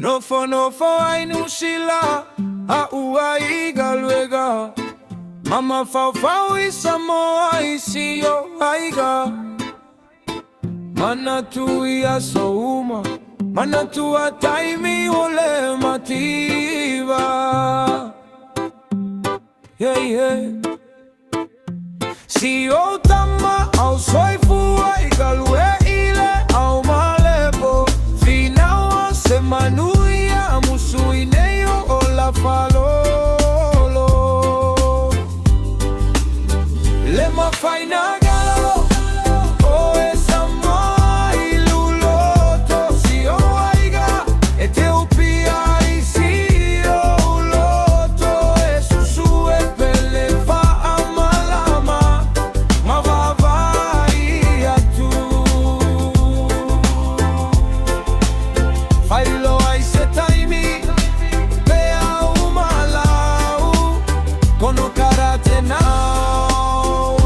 No fo ainu shila a uaiga luega. Mama fau isa mo aisi yo aiga. Mana tu ia souma, mana tu ataimi ole mativa. Yeah, yeah. Si o tama au soifu aiga lue ile au malepo. Finawa se manuia musuineyo o la falolo. Le ma faina galo o esa mai luloto. Si o aiga Ethiopia y si o loto. Eso sue pele fa amalama mavavai atu. Failo ai se taimi pea umalau kono karate nao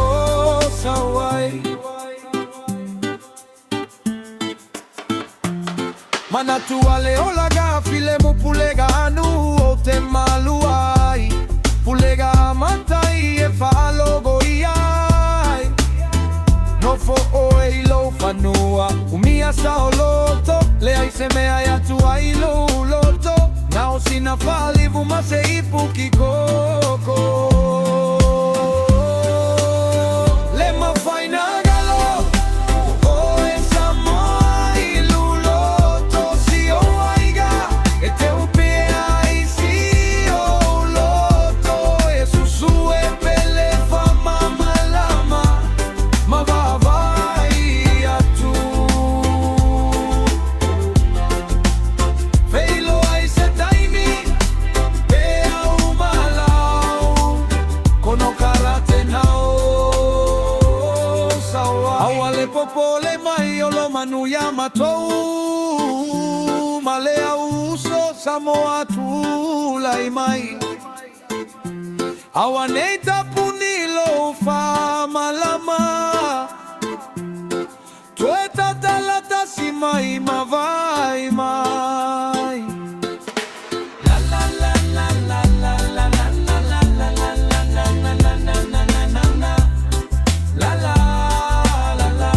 sawai. Mana tu ale olaga file mu pulega anu o te maluai. Pulega matai e falo goiai. No fo o e lo fanua umia sa oloto. Le ai se me ai atu ai lo loto. Nao sina fali vuma se ipuki koko. Le ma faina galo o esa mai luloto. Si o aiga Ethiopia y si o loto. Eso sue pele fa mamalama mavavai atu. Feilo ai se taimi pea umalau kono karate nao sawa. Awale popole mai o lo manu yamatou. Male au uso samoa tu lai mai. Awaneita punilo fa malama. Tueta talata si mai mavai mai. La la la la la la la la la la la la la la la la la la. La la la la.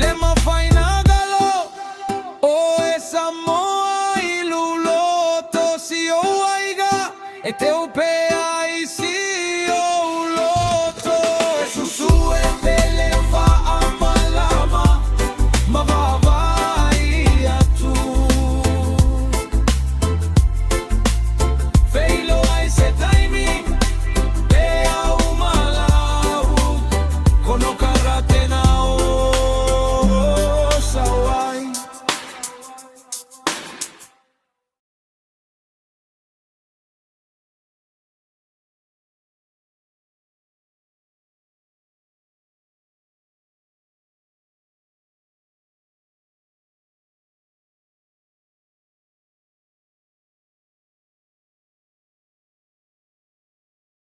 Le ma faina galo o esa moa iluloto. Si o aiga Ethiopia